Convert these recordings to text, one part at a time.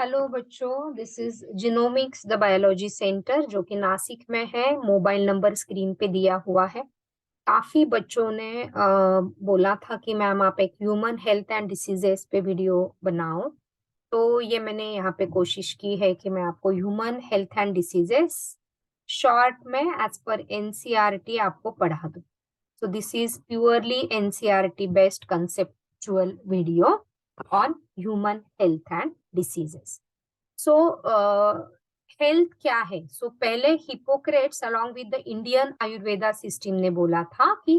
Hello बच्चों, this is genomics the biology centre जो कि नासिक में है। मोबाइल नंबर स्क्रीन पे दिया हुआ है। काफी बच्चों ने बोला था कि मैम आप एक ह्यूमन हेल्थ एंड डिसीजेस पे वीडियो बनाओ, तो ये मैंने यहाँ पे कोशिश की है कि मैं आपको human health and diseases short में एज पर एनसीईआरटी आपको पढ़ा दूँ। So this is purely NCERT based conceptual video on human health and diseases. So health क्या है? So पहले Hippocrates along with the Indian Ayurveda system ने बोला था कि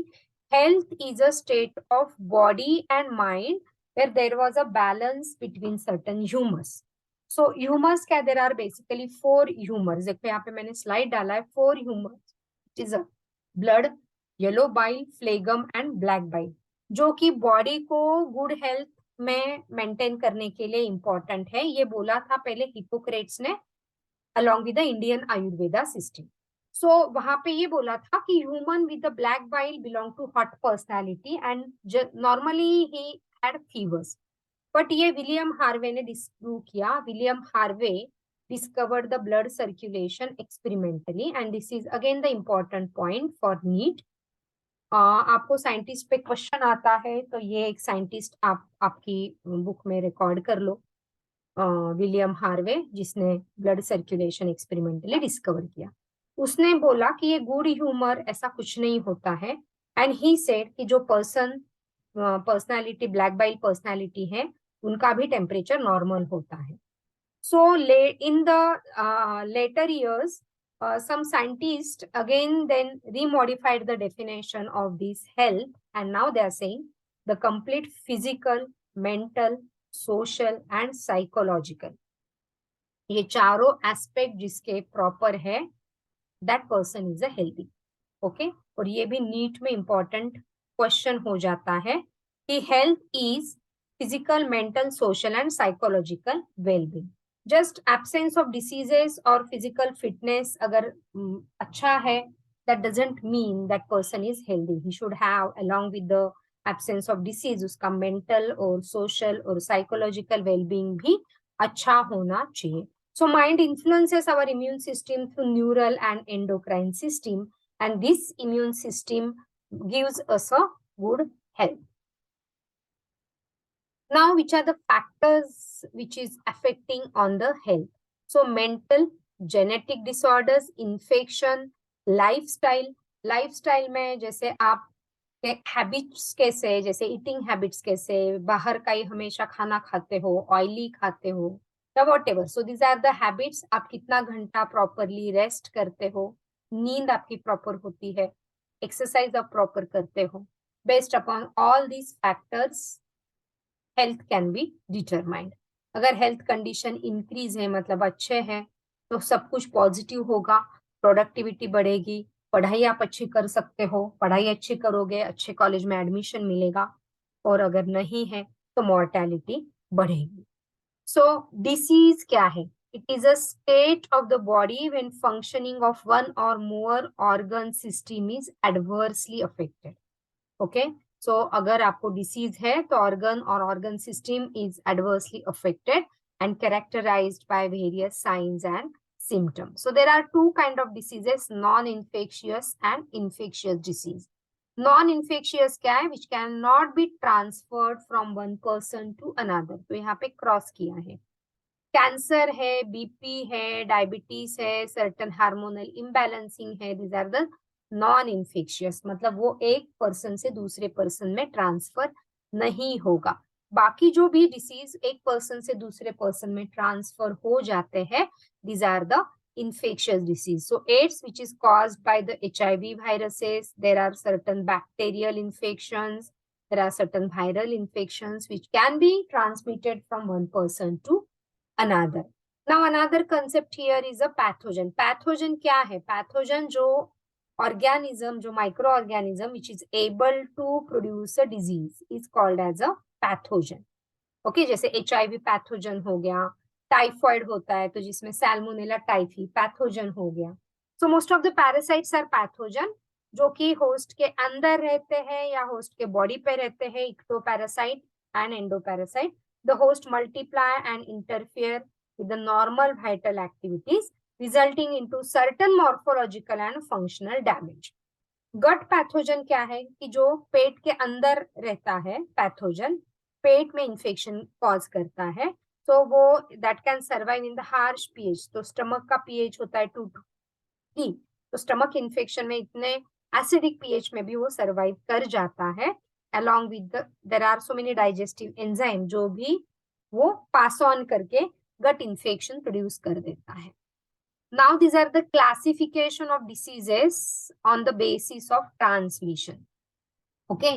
health is a state of body and mind where there was a balance between certain humors. So humors क्या? There are basically 4 humors. देखो यहाँ पे मैंने स्लाइड डाला है 4 humors. It is a blood, yellow bile, phlegm and black bile, जो कि body को गुड हेल्थ में मेंटेन करने के लिए इंपॉर्टेंट है। ये बोला था पहले हिपोक्रेट्स ने along with the Indian Ayurveda system. So वहां पे ये बोला था कि human with the black bile belong to hot personality and normally he had fevers. But ये विलियम हार्वे ने डिस्प्रूव किया। William Harvey discovered the blood circulation experimentally, and this is again the important point for NEET. आपको scientist पे question आता है तो ये एक साइंटिस्ट आप आपकी बुक में रिकॉर्ड कर लो, विलियम हार्वे, जिसने ब्लड सर्कुलेशन एक्सपेरिमेंटली डिस्कवर किया। उसने बोला कि ये गुड ह्यूमर ऐसा कुछ नहीं होता है, एंड ही सेड कि जो पर्सनालिटी ब्लैक बाइल पर्सनालिटी है उनका भी टेम्परेचर नॉर्मल होता है। So in the later years, some scientists again then remodified the definition of this health, and now they are saying the complete physical, mental, social and psychological, ये चारों aspect जिसके proper है, that person is a healthy. Okay, और ये भी NEET में important question हो जाता है कि health is physical, mental, social and psychological wellbeing. Just absence of diseases और फिजिकल फिटनेस अगर अच्छा है, that doesn't mean that person is healthy. He should have, along with the absence of disease, उसका mental और social और psychological well-being भी अच्छा होना चाहिए. So mind influences our immune system through neural and endocrine system, and this immune system gives us a good health. Now, which are the factors which is affecting on the health? So mental, genetic disorders, infection, lifestyle में जैसे आप habits कैसे, जैसे eating habits कैसे, बाहर का ही हमेशा खाना खाते हो, ऑयली खाते हो या whatever. So these are the habits. आप कितना घंटा प्रॉपरली रेस्ट करते हो, नींद आपकी प्रॉपर होती है, एक्सरसाइज आप प्रॉपर करते हो, based upon all these factors health can be determined. अगर हेल्थ कंडीशन इंक्रीज है, मतलब अच्छे हैं, तो सब कुछ पॉजिटिव होगा, प्रोडक्टिविटी बढ़ेगी, पढ़ाई आप अच्छी कर सकते हो, पढ़ाई अच्छी करोगे अच्छे कॉलेज में एडमिशन मिलेगा, और अगर नहीं है तो मॉर्टेलिटी बढ़ेगी। सो डिसीज क्या है? It is a state of the body when functioning of one or more organ system is adversely affected. Okay, so अगर आपको डिसीज है तो organ or organ system is adversely affected and characterized by various signs and symptoms. So there are two kind of diseases, non-infectious and infectious disease. Non-infectious क्या है? Which cannot be transferred from one person to another. तो यहाँ पे cross किया है। Cancer है, BP है, diabetes है, सर्टन हार्मोनल इम्बैलेंसिंग है, these are the non infectious, मतलब वो एक पर्सन से दूसरे पर्सन में ट्रांसफर नहीं होगा। बाकी जो भी डिसीज एक पर्सन से दूसरे पर्सन में ट्रांसफर हो जाते हैं, these are the infectious disease. So AIDS, which is caused by the HIV viruses, there are certain bacterial infections, there are certain viral infections which can be transmitted from one person to another. Now another concept here is a pathogen. Pathogen क्या है? Pathogen जो organism, जो microorganism which is able to produce a disease is called as a pathogen. Okay, जैसे HIV pathogen हो गया, typhoid होता है तो जिसमें सैल्मोनेला टाइफी पैथोजन हो गया। So most of the parasites are pathogen, जो कि होस्ट के अंदर रहते हैं या होस्ट के बॉडी पे रहते हैं, ectoparasite and endoparasite. The host multiply and interfere with the normal vital activities, resulting into certain morphological and functional damage. Gut pathogen क्या है कि जो पेट के अंदर रहता है, पैथोजन पेट में इंफेक्शन कॉज करता है, तो वो that can survive in the harsh pH. तो स्टमक का पीएच होता है 2 to 3, तो स्टमक इन्फेक्शन में इतने एसिडिक पीएच में भी वो सर्वाइव कर जाता है. along with there are so many digestive enzyme जो भी वो पास ऑन करके गट इन्फेक्शन प्रोड्यूस कर देता है. Now these are the classification of diseases on the basis of transmission. Okay,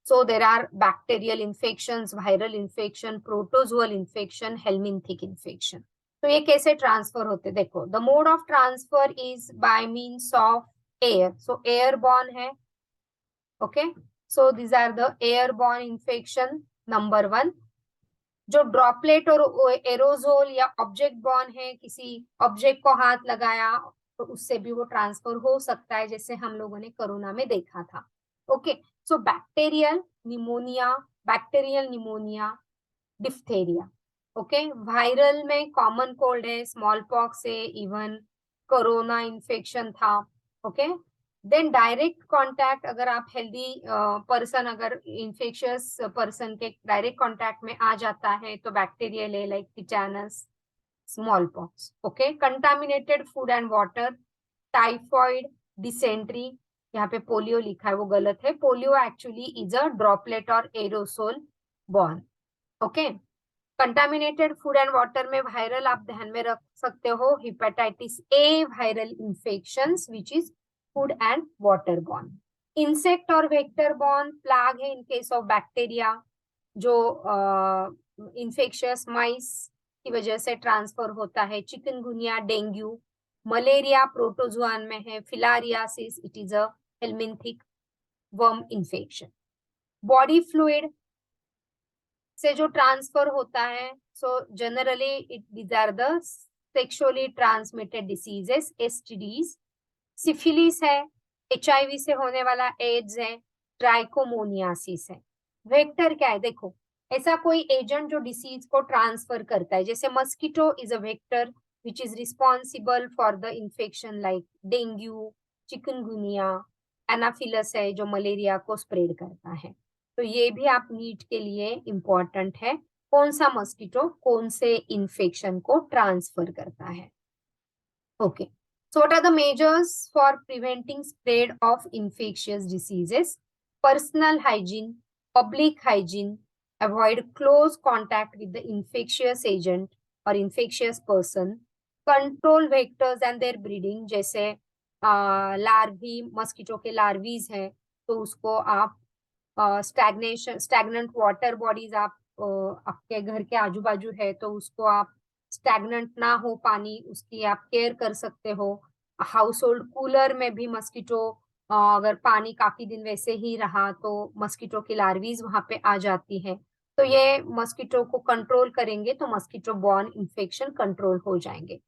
so there are bacterial infections, viral infection, protozoal infection, helminthic infection. तो ये कैसे ट्रांसफर होते देखो. The mode of transfer is by means of air. So airborne है. Okay, so these are the airborne infection. Number 1, जो droplet और aerosol या object born है, किसी ऑब्जेक्ट को हाथ लगाया तो उससे भी वो ट्रांसफर हो सकता है, जैसे हम लोगों ने कोरोना में देखा था. Okay, so bacterial pneumonia, diphtheria. Okay, viral में कॉमन कोल्ड है, स्मॉल पॉक्स है, इवन कोरोना इन्फेक्शन था. ओके, देन डायरेक्ट कांटेक्ट, अगर आप हेल्दी पर्सन अगर इन्फेक्शियस पर्सन के डायरेक्ट कांटेक्ट में आ जाता है तो बैक्टीरियल है, like tetanus, smallpox. Okay, contaminated food and water, typhoid, dysentery. यहाँ पे पोलियो लिखा है, वो गलत है. Polio actually is a droplet or aerosol born. Okay, contaminated food and water में वायरल आप ध्यान में रख सकते हो, hepatitis A viral infections which is food and water borne. Insect और वेक्टर बॉर्न प्लाग है इन केस ऑफ बैक्टीरिया, जो इन्फेक्शियस माइस की वजह से ट्रांसफर होता है. चिकनगुनिया, डेंगू, मलेरिया प्रोटोजुआन में है. Filariasis, it is a helminthic worm infection. Body fluid से जो ट्रांसफर होता है, so generally these are the sexually transmitted diseases, STDs. Syphilis है, एचआईवी से होने वाला एड्स है, ट्राइकोमोनियासिस है. वेक्टर क्या है देखो, ऐसा कोई एजेंट जो डिसीज को ट्रांसफर करता है, जैसे mosquito is a vector which is responsible for the infection like dengue, chikungunya. Anopheles है जो मलेरिया को स्प्रेड करता है. तो ये भी आप नीट के लिए इंपॉर्टेंट है, कौन सा मस्कीटो कौन से इंफेक्शन को ट्रांसफर करता है. Okay, so what are the measures for preventing spread of infectious diseases? Personal hygiene, public hygiene, avoid close contact with the infectious agent or infectious person, control vectors and their breeding. जैसे larvae, mosquito के लार्वीज हैं तो उसको आप stagnant water bodies आप आपके घर के आजू बाजू है तो उसको आप स्टैग्नेंट ना हो पानी, उसकी आप केयर कर सकते हो. हाउस होल्ड कूलर में भी मस्कीटो अगर पानी काफी दिन वैसे ही रहा तो मस्कीटो की लार्वीज वहां पे आ जाती है. तो ये मस्कीटो को कंट्रोल करेंगे तो मस्कीटो बॉर्न इन्फेक्शन कंट्रोल हो जाएंगे.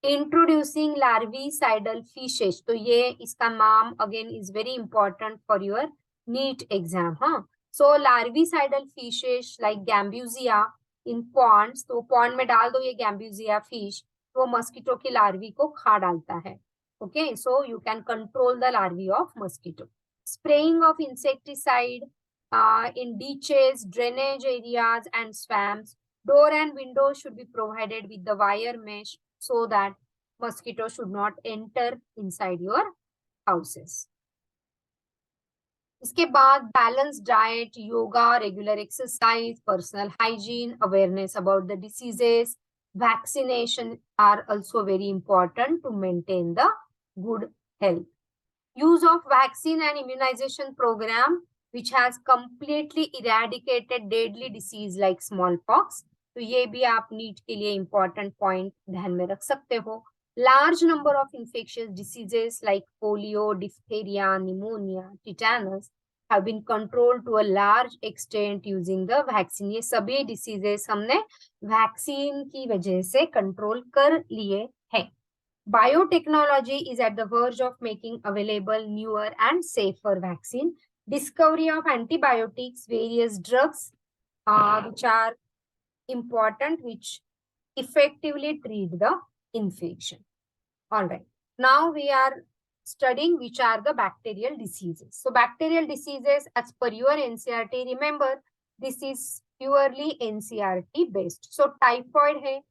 इंट्रोड्यूसिंग लार्विसाइडल फिशेस, तो ये इसका नाम again is very important for your NEET exam. हाँ, so larvicidal fishes like gambusia in ponds, तो पॉन्ड में डाल दो ये गैम्ब्यूजिया फिश, वो मस्कीटो की लार्वी को खा डालता है. Okay, so you can control the larvae of mosquito. Spraying of insecticide in ditches, drainage areas and swamps. Door and windows should be provided with the wire mesh so that mosquito should not enter inside your houses. इसके बाद balance diet, yoga, regular exercise, personal hygiene, awareness about the diseases, vaccination are also very important to maintain the good health. Use of vaccine and immunization program which has completely eradicated deadly disease like smallpox. तो ये भी आप NEET के लिए important point ध्यान में रख सकते हो. Large number of infectious diseases like polio, diphtheria, pneumonia, tetanus have been controlled to a large extent using the vaccine. ये सभी diseases हमने vaccine की वजह से control कर लिए हैं. Biotechnology is at the verge of making available newer and safer vaccine. Discovery of antibiotics, various drugs which are important, which effectively treat the infection. All right. Now we are studying which are the bacterial diseases. So bacterial diseases as per your NCERT, remember this is purely NCERT based. So typhoid है,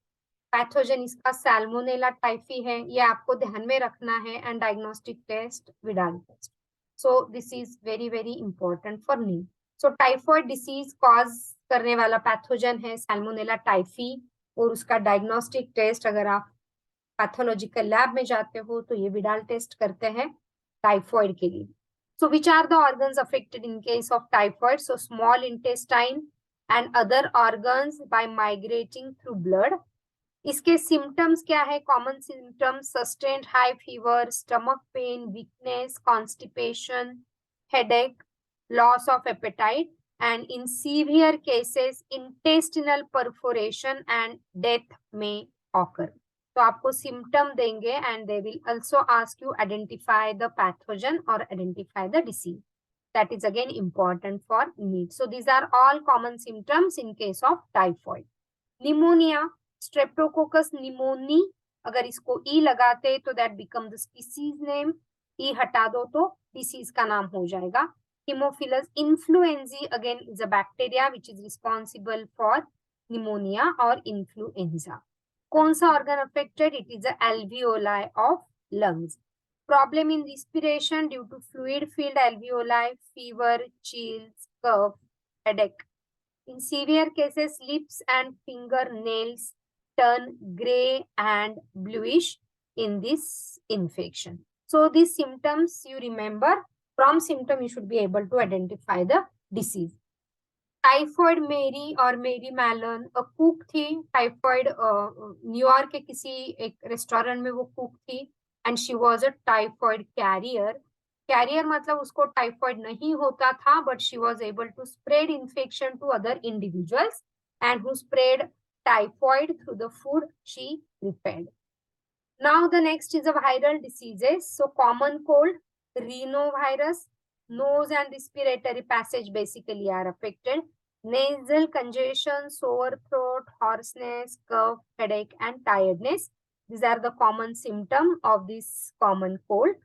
pathogen इसका salmonella typhi है, ये आपको ध्यान में रखना है, and diagnostic test Widal test. So this is very very important for NEET. So typhoid disease cause करने वाला पैथोजन है सैल्मोनेला टाइफी, और उसका डायग्नोस्टिक टेस्ट अगर आप पैथोलॉजिकल लैब में जाते हो तो ये विडाल टेस्ट करते हैं टाइफॉइड के लिए. So which are the organs affected in case of typhoid? So small intestine and other organs by migrating through blood. इसके सिम्टम्स क्या है? Common symptoms sustained high fever, stomach pain, weakness, constipation, headache, loss of appetite, and in severe cases intestinal perforation and death may occur. तो आपको symptom देंगे and they will also ask you identify the pathogen or identify the disease. That is again important for NEET. So these are all common symptoms in case of typhoid. Pneumonia, Streptococcus pneumoniae, अगर इसको E लगाते तो that become the species name. E हटा दो तो disease का नाम हो जाएगा. Haemophilus influenzae again is a bacteria which is responsible for pneumonia or influenza. कौन सा organ affected? It is the alveoli of lungs. Problem in respiration due to fluid filled alveoli, fever, chills, cough, headache. In severe cases, lips and fingernails turn gray and bluish in this infection. So these symptoms you remember. From symptom you should be able to identify the disease. Typhoid Mary और Mary Mallon cook थी. Typhoid New York के किसी एक restaurant में वो cook थी and she was a typhoid carrier. Carrier मतलब उसको टाइफॉइड नहीं होता था, but she was able to spread infection to other individuals and who spread typhoid through the food she prepared. Now the next is a viral diseases. So common cold, rhinovirus, nose and respiratory passage basically are affected. Nasal congestion, sore throat, hoarseness, cough, headache, and tiredness. These are the common symptoms of this common cold.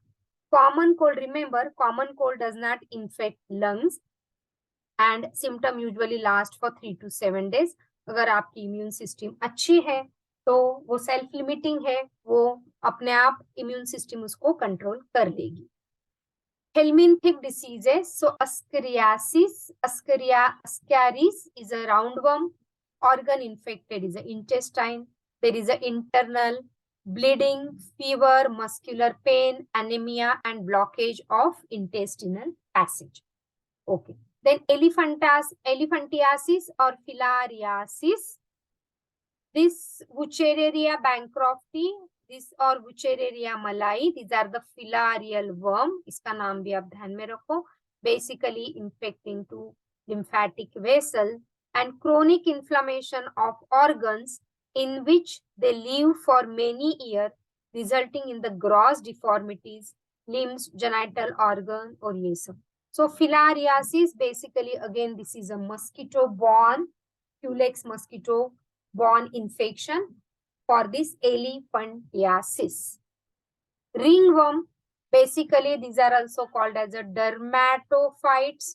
Common cold, remember, common cold does not infect lungs and symptom usually last for 3 to 7 days. अगर आपकी immune system अच्छी है तो वो self limiting है, वो अपने आप इम्यून सिस्टम उसको कंट्रोल कर लेगी. Helminthic diseases. So Ascariasis, Ascaris is a roundworm. Organ infected is the intestine. There is an internal bleeding, fever, muscular pain, anemia, and blockage of intestinal passage. Okay. Then elephantiasis or filariasis. This Wuchereria bancrofti, this और Wuchereria malai, these are the filarial worm. इसका नाम भी आप ध्यान में रखो. Basically infecting to lymphatic vessel and chronic inflammation of organs in which they live for many years, resulting in the gross deformities, limbs, genital organ और ये सब. So filariasis basically again this is a mosquito-borne, Culex mosquito-borne infection for this elephantiasis. Ringworm, basically these are also called as a dermatophytes.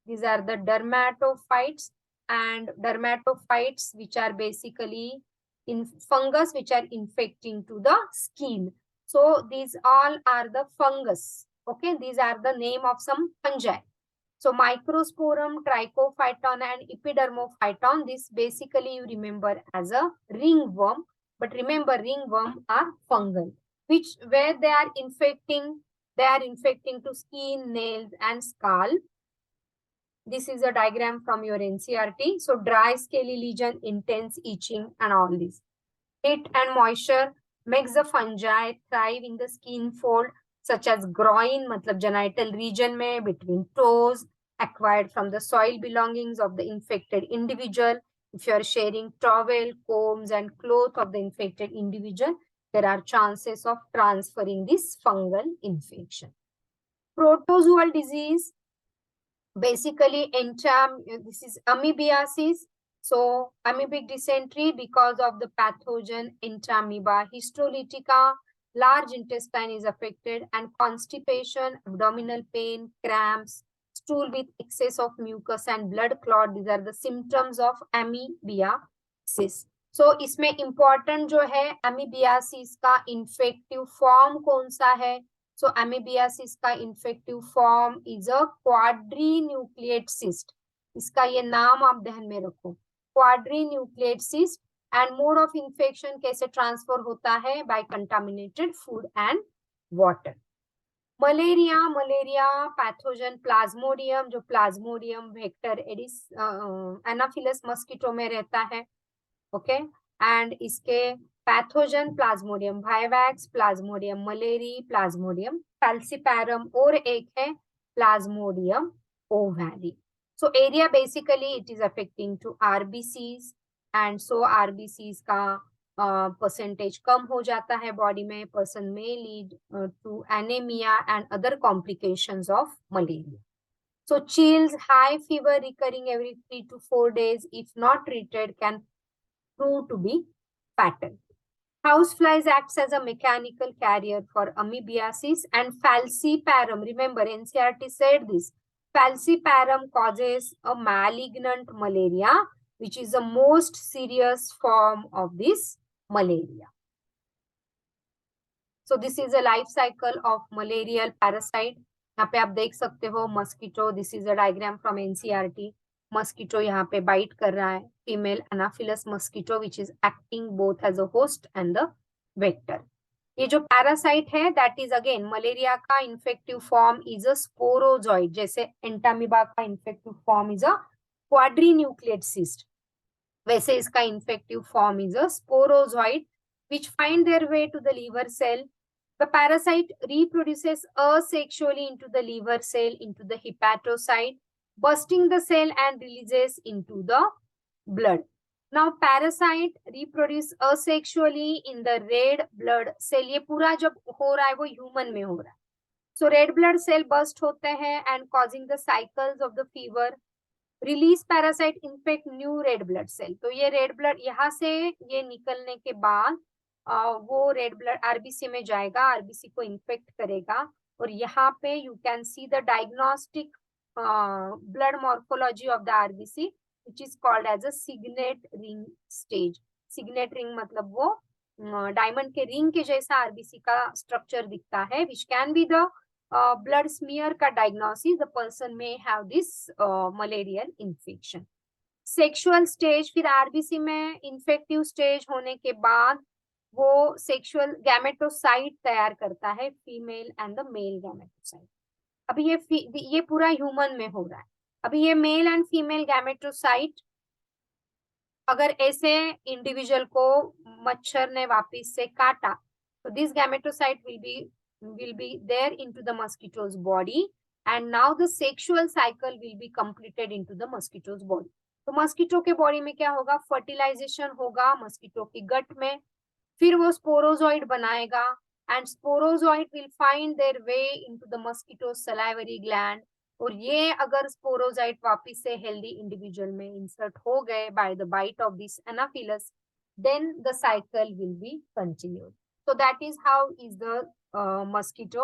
These are the dermatophytes, and dermatophytes which are basically in fungus which are infecting to the skin. So these all are the fungus. Okay, these are the name of some fungi. So Microsporum, Trichophyton, and Epidermophyton, this basically you remember as a ringworm. But remember, ringworm are fungal, which where they are infecting to skin, nails, and scalp. This is a diagram from your NCERT. So dry scaly lesion, intense itching, and all this. Heat and moisture makes the fungi thrive in the skin fold, such as groin, matlab genital region में, between toes, acquired from the soil belongings of the infected individual. If you are sharing towel, combs, and cloth of the infected individual, there are chances of transferring this fungal infection. Protozoal disease, basically this is amoebiasis. So amoebic dysentery because of the pathogen Entamoeba. Histolytica, large intestine is affected, and constipation, abdominal pain, cramps, stool with excess of mucus and blood clot. These are the symptoms of amoebiasis. So इसमें important जो है amoebiasis का infective form कौन सा है? So amoebiasis का infective form is a quadrinucleate cyst. इसका ये नाम आप ध्यान में रखो, quadrinucleate cyst. And mode of infection कैसे ट्रांसफर होता है? By contaminated food and water. Malaria pathogen plasmodium, जो plasmodium vector aedes anopheles mosquito में रहता है. ओके, एंड इसके pathogen plasmodium vivax, plasmodium malariae, plasmodium falciparum, और एक है plasmodium ovale. So area basically it is affecting to RBCs, and so RBCs का percentage कम हो जाता है बॉडी में. पर्सन में lead to anaemia and other complications of malaria. So chills, high fever recurring every 3 to 4 days if not treated can prove to be fatal. Houseflies acts as a mechanical carrier for amoebiasis, and falciparum, remember NCERT said this, falciparum causes a malignant malaria, which is the most serious form of this malaria. So this is a life cycle of malarial parasite. यहाँ पे आप देख सकते हो mosquito. This is a diagram from NCERT. Mosquito यहाँ पे bite कर रहा है. Female anopheles mosquito which is acting both as a host and the vector. ये जो पैरासाइट है दैट इज अगेन मलेरिया का infective form is a sporozoite. जैसे एंटामीबा का infective form is a quadrinucleate cyst, वैसे इसका infective form is a sporozoite which find their way to the liver cell. The parasite reproduces asexually into the liver cell, into the hepatocyte, bursting the cell and releases into the blood. Now parasite reproduce asexually in the red blood cell. ये पूरा जब हो रहा है वो human में हो रहा है. So red blood cell burst होते हैं and causing the cycles of the fever. Release parasite infect new red blood cell. तो ये रेड ब्लड यहाँ से ये निकलने के बाद वो रेड ब्लड आरबीसी में जाएगा, आरबीसी को इन्फेक्ट करेगा, और यहाँ पे you can see the diagnostic blood morphology of the RBC which is called as a signet ring stage. Signet ring मतलब वो डायमंड के रिंग के जैसा आरबीसी का स्ट्रक्चर दिखता है, which can be the blood smear का diagnosis. The person may have this malarial infection. Sexual stage, फिर आरबीसी में infective stage होने के बाद वो sexual gametocyte तैयार करता है, female and the male gametocyte. अभी ये पूरा ह्यूमन में हो रहा है. अभी ये मेल एंड फीमेल गैमेटोसाइट अगर ऐसे इंडिविजुअल को मच्छर ने वापिस से काटा तो this gametocyte will be there into the mosquito's body, and now the sexual cycle will be completed into the mosquito's body. तो मस्कीटो के बॉडी में क्या होगा? फर्टिलाइजेशन होगा मस्कीटो की गट में, फिर वो स्पोरोजॉइड बनाएगा, and sporozoite will find their way into the mosquito salivary gland. और ये अगर स्पोरोजॉइड वापस से हेल्दी इंडिविजुअल में इंसर्ट हो गए by the bite of this anopheles, then the cycle will be continued. So that is how is the mosquito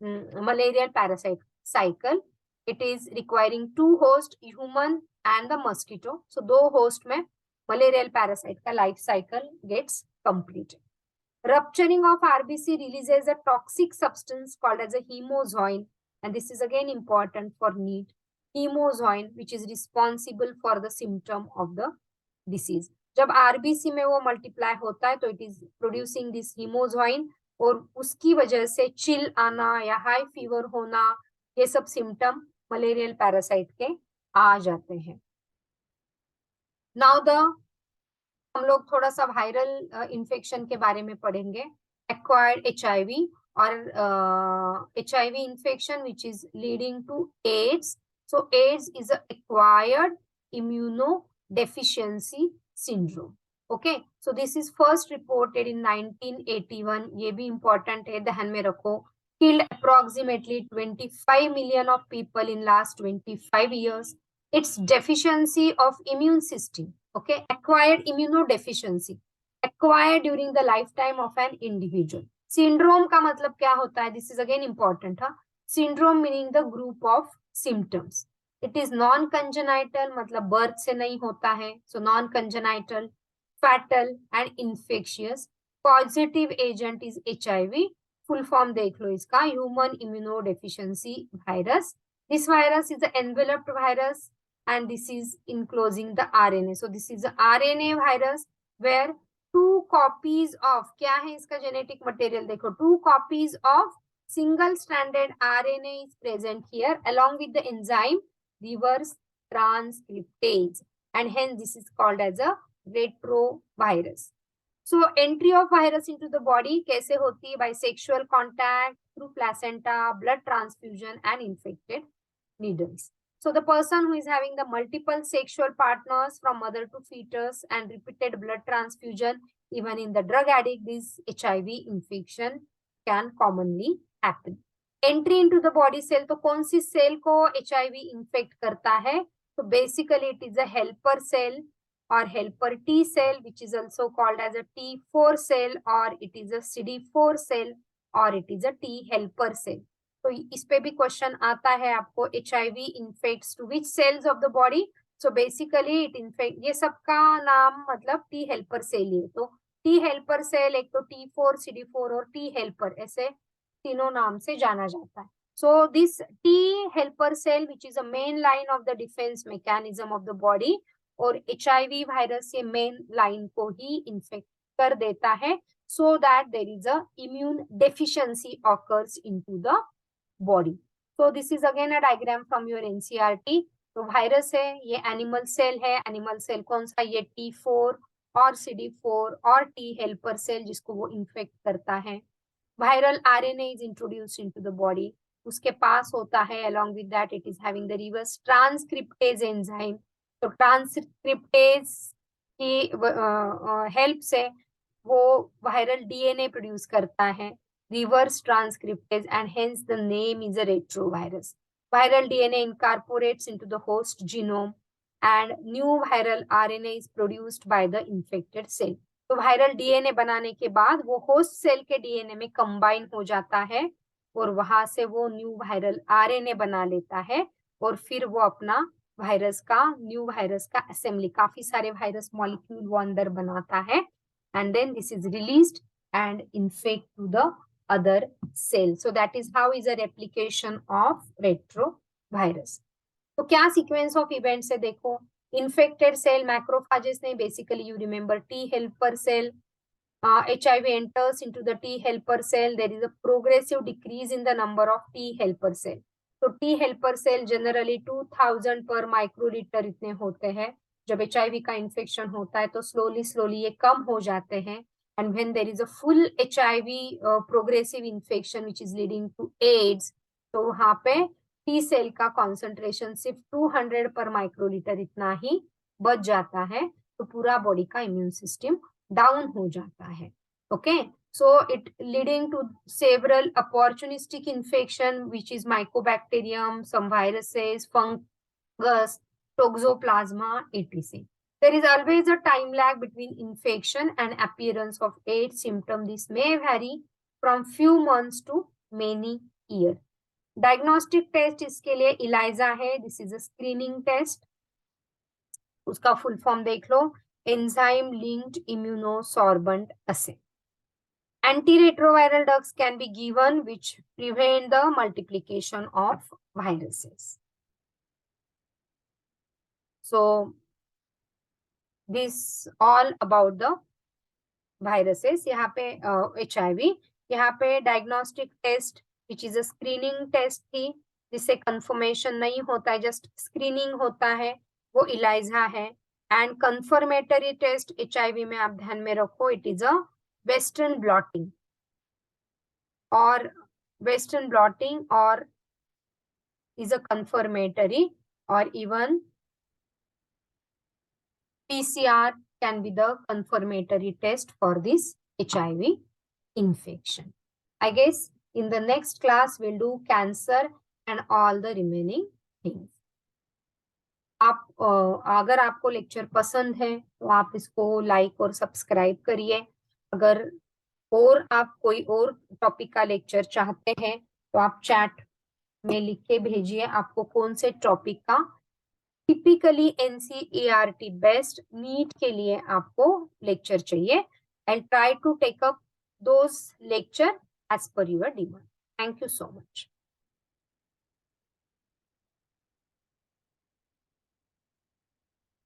malarial parasite cycle. It is requiring two hosts, human and the mosquito. So दो host में malarial parasite का life cycle gets completed. Rupturing of RBC releases a toxic substance called as a hemozoin, and this is again important for NEET. Hemozoin, which is responsible for the symptom of the disease. जब RBC में वो multiply होता है तो it is producing this हीमोजॉइन, और उसकी वजह से चिल आना या हाई फीवर होना, ये सब सिम्टम मलेरियल पैरासाइट के आ जाते हैं. नाउ हम लोग थोड़ा सा वायरल इन्फेक्शन के बारे में पढ़ेंगे. एक्वायर्ड एचआईवी और HIV infection which is leading to AIDS. So AIDS is a acquired immunodeficiency syndrome. Okay, so this is first reported in 1981. ये भी important है, ध्यान में रखो. Killed approximately 25 million of people in last 25 years. It's deficiency of immune system. Okay, acquired immunodeficiency, acquired during the lifetime of an individual. Syndrome का मतलब क्या होता है? This is again important, हाँ. Syndrome meaning the group of symptoms. It is non-congenital, मतलब birth से नहीं होता है, so non-congenital, fatal and infectious. Positive agent is HIV. Full form देख लो इसका, human immunodeficiency virus. This virus is the enveloped virus and this is enclosing the RNA. So this is the RNA virus where two copies of, क्या है इसका genetic material देखो, two copies of single stranded RNA is present here along with the enzyme reverse transcriptase, and hence this is called as a retrovirus. So entry of virus into the body कैसे होती है? By sexual contact, through placenta, blood transfusion and infected needles. So the person who is having the multiple sexual partners from mother to fetus and repeated blood transfusion, even in the drug addict, this HIV infection can commonly happen. Entry into the body cell, तो कौन सी cell को HIV infect करता है? So basically it is a helper cell or helper T cell, which is also called as a T4 cell, or it is a CD4 cell, or it is a T helper cell. तो इस पे भी question आता है आपको, HIV infects to which cells of the body? So basically it infect, ये सबका नाम मतलब टी हेल्पर सेल ही है. तो टी हेल्पर सेल, एक तो T4, CD4 और टी हेल्पर, ऐसे तीनों नाम से जाना जाता है. So this T helper cell which is a main line of the defence mechanism of the body, और HIV वायरस ये मेन लाइन को ही इन्फेक्ट कर देता है, so that there is a immune deficiency occurs into the body. So this is again a diagram from your NCERT. तो virus है, ये एनिमल सेल है. एनिमल सेल कौन सा? ये T4 और CD4 और टी हेल्पर सेल, जिसको वो इन्फेक्ट करता है. Viral RNA is introduced into the body. उसके पास होता है, along with that it is having the reverse transcriptase enzyme. तो ट्रांसक्रिप्टेज की हेल्प से वो वायरल DNA प्रोड्यूस करता है, reverse transcriptase, and hence the name is a retrovirus. Viral DNA incorporates into the host genome and new viral RNA is produced by the infected cell. तो viral DNA बनाने के बाद वो host cell के DNA में combine हो जाता है और वहां से वो न्यू वायरल RNA बना लेता है, और फिर वो अपना वायरस का, न्यू वायरस का असेंबली, काफी सारे वायरस मॉलिक्यूल वो अंदर बनाता है, and then this is released and infect to the other cell. So that is how is a replication of retrovirus. तो क्या सीक्वेंस ऑफ इवेंट्स है देखो, infected cell macrophages नहीं, basically you remember T helper cell. HIV enters into the T helper cell, there is a progressive decrease in the number of T helper cell. तो T helper cell generally 2000 per microliter इतने होते हैं. जब HIV का infection होता है तो slowly ये कम हो जाते हैं, and when there is a full HIV progressive infection which is leading to AIDS, तो वहां पे टी सेल का कॉन्सेंट्रेशन सिर्फ 200 पर माइक्रोलीटर इतना ही बच जाता है, तो पूरा बॉडी का इम्यून सिस्टम डाउन हो जाता है. Okay, so it leading to several opportunistic infection which is mycobacterium, some viruses, fungus, toxoplasma, etc. There is always a time lag between infection and appearance of AIDS symptom. This may vary from few months to many years. Diagnostic test इसके लिए ELISA है. This is a screening test. उसका full form देख लो, enzyme linked immunosorbent assay. Antiretroviral drugs can be given which prevent the multiplication of viruses. So this all about the viruses. यहाँ पे HIV, यहाँ पे diagnostic test which is a screening test थी, जिससे confirmation नहीं होता है, जस्ट स्क्रीनिंग होता है, वो इलाइजा है. एंड कंफर्मेटरी टेस्ट HIV में आप ध्यान में रखो, it is a western blotting और is a confirmatory, or even PCR can be the confirmatory test for this HIV infection. I guess in the next class we'll do cancer and all the remaining things. आप अगर आपको lecture पसंद है तो आप इसको like और subscribe करिए। अगर और आप कोई और टॉपिक का लेक्चर चाहते हैं तो आप चैट में लिख के भेजिए आपको कौन से टॉपिक का टिपिकली एनसीईआरटी बेस्ड नीट के लिए आपको लेक्चर चाहिए। And try to take up those lecture as per your demand. Thank you so much.